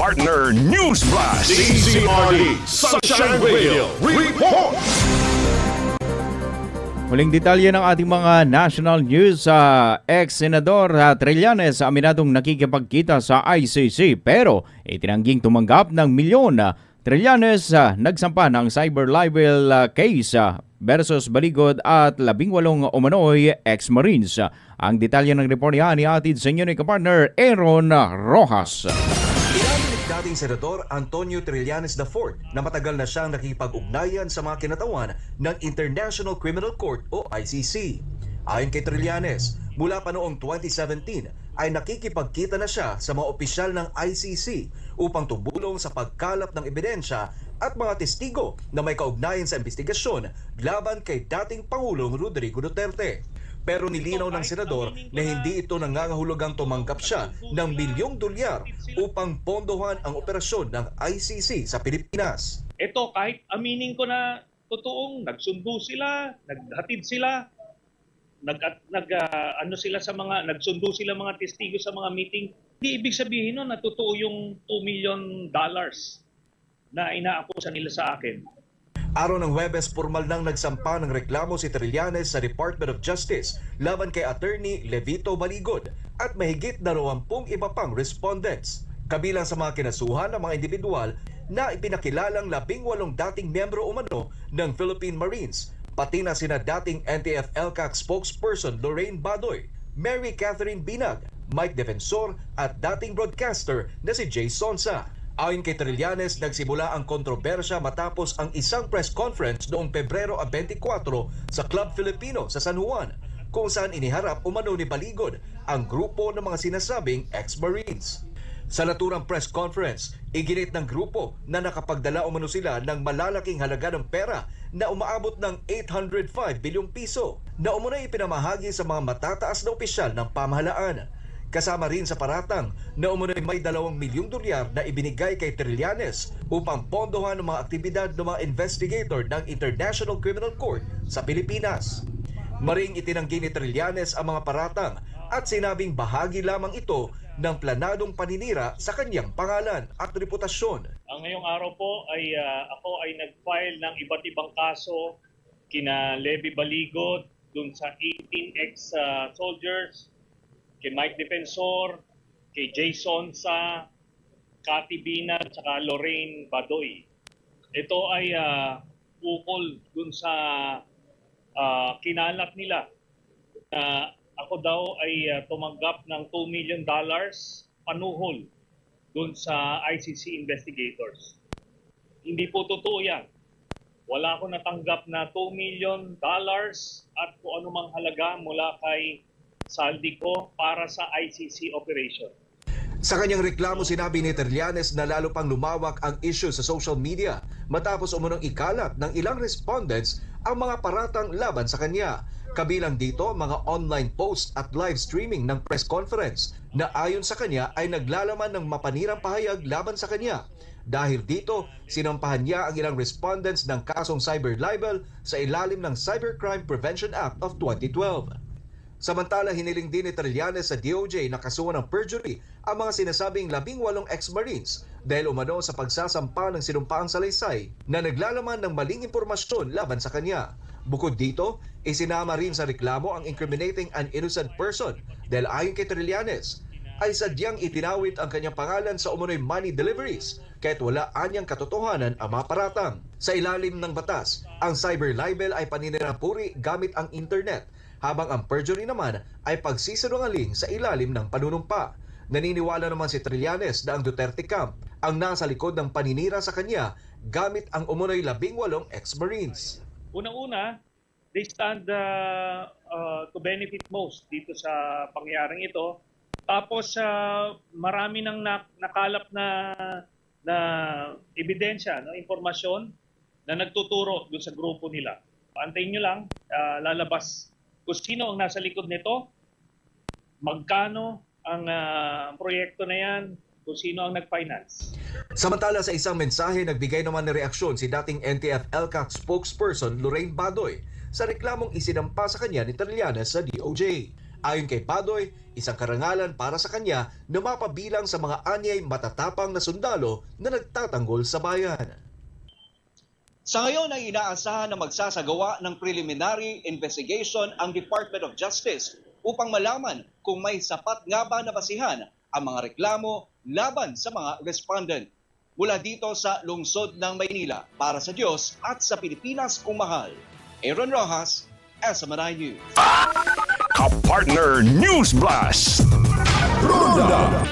Partner News Blast. DZRD Sunshine Radio Report. Muling detalye ng ating mga national news sa ex-senador Trillanes aminadong nakikipagkita sa ICC pero itinangging tumanggap ng milyon. Trillanes nagsampa ng cyber libel case versus Baligod at 18 umano'y ex-Marines. Ang detalye ng report niya ni atid sa inyo ni kapartner Aaron Rojas. Inaminig dating Senador Antonio Trillanes IV na matagal na siyang nakikipag-ugnayan sa mga kinatawan ng International Criminal Court o ICC. Ayon kay Trillanes, mula pa noong 2017 ay nakikipagkita na siya sa mga opisyal ng ICC upang tumulong sa pagkalap ng ebidensya at mga testigo na may kaugnayan sa investigasyon laban kay dating Pangulong Rodrigo Duterte. Pero nilinaw ng senador na hindi ito nangangahulugang tumanggap siya ng $1,000,000 upang pondohan ang operasyon ng ICC sa Pilipinas. Ito, kahit aminin ko na totoong nagsundo sila, naghatid sila, nagsundo sila mga testigo sa mga meeting, hindi ibig sabihin nun na totoo yung $2 million na inaakusa nila sa akin. Araw ng Huwebes, formal nang nagsampa ng reklamo si Trillanes sa Department of Justice laban kay Attorney Levito Baligod at mahigit na 20 iba pang respondents. Kabilang sa mga kinasuhan ng mga individual na ipinakilalang 18 dating miyembro umano ng Philippine Marines, pati na sina dating NTF-ELCAC spokesperson Lorraine Badoy, Mary Catherine Binag, Mike Defensor at dating broadcaster na si Jay Sonsa. Ayon kay Trillanes, nagsimula ang kontrobersya matapos ang isang press conference noong Pebrero 24 sa Club Filipino sa San Juan, kung saan iniharap umano ni Baligod ang grupo ng mga sinasabing ex-Marines. Sa naturang press conference, iginit ng grupo na nakapagdala umano sila ng malalaking halaga ng pera na umaabot ng 805 bilyong piso na umano ipinamahagi sa mga matataas na opisyal ng pamahalaan. Kasama rin sa paratang na umunoy may $2 milyong na ibinigay kay Trillanes upang pondohan ng mga aktibidad ng mga investigator ng International Criminal Court sa Pilipinas. Maring itinanggi ni Trillanes ang mga paratang at sinabing bahagi lamang ito ng planadong paninira sa kanyang pangalan at reputasyon. Ang ngayong araw po ay ako ay nag-file ng iba't ibang kaso kina Levy Baligod dun sa 18 ex-soldiers, kay Mike Defensor, kay Jason Sa, Cathy Binag, at Lorraine Badoy. Ito ay ukol dun sa kinalat nila na ako daw ay tumanggap ng $2 million panuhol dun sa ICC investigators. Hindi po totoo yan. Wala akong natanggap na $2 million at kung anumang halaga mula kay saldi ko para sa ICC operation. Sa kanyang reklamo, sinabi ni Trillanes na lalo pang lumawak ang issue sa social media matapos umunong ikalat ng ilang respondents ang mga paratang laban sa kanya. Kabilang dito mga online post at live streaming ng press conference na ayon sa kanya ay naglalaman ng mapanirang pahayag laban sa kanya. Dahil dito, sinampahan niya ang ilang respondents ng kasong cyber libel sa ilalim ng Cybercrime Prevention Act of 2012. Samantala, hiniling din ni Trillanes sa DOJ na kasuhan ng perjury ang mga sinasabing 18 ex-Marines dahil umano sa pagsasampa ng sinumpaang salaysay na naglalaman ng maling impormasyon laban sa kanya. Bukod dito, isinama rin sa reklamo ang incriminating an innocent person dahil ayon kay Trillanes ay sadyang itinawit ang kanyang pangalan sa umunoy money deliveries kahit wala anyang katotohanan ang mga paratang. Sa ilalim ng batas, ang cyber libel ay paninirapuri gamit ang internet, habang ang perjury naman ay pagsisinungaling sa ilalim ng panunumpa. Naniniwala naman si Trillanes na ang Duterte camp ang nasa likod ng paninira sa kanya gamit ang umunoy 18 ex-Marines. Unang-una, they stand to benefit most dito sa pangyayaring ito. Tapos marami nang nakalap na ebidensya, impormasyon na nagtuturo doon sa grupo nila. Antayin nyo lang, lalabas kung sino ang nasa likod nito, magkano ang proyekto na yan, kung sino ang nag-finance. Samantala, sa isang mensahe, nagbigay naman ng reaksyon si dating NTF-ELCAC spokesperson Lorraine Badoy sa reklamong isinampa sa kanya ni Trillanes sa DOJ. Ayon kay Badoy, isang karangalan para sa kanya na mapabilang sa mga anyay matatapang na sundalo na nagtatanggol sa bayan. Sa ngayon ay inaasahan na magsasagawa ng preliminary investigation ang Department of Justice upang malaman kung may sapat nga ba na basihan ang mga reklamo laban sa mga respondent. Mula dito sa lungsod ng Maynila, para sa Diyos at sa Pilipinas kung mahal. Aaron Rojas, SMNI News. Kapartner News Blast. Ronda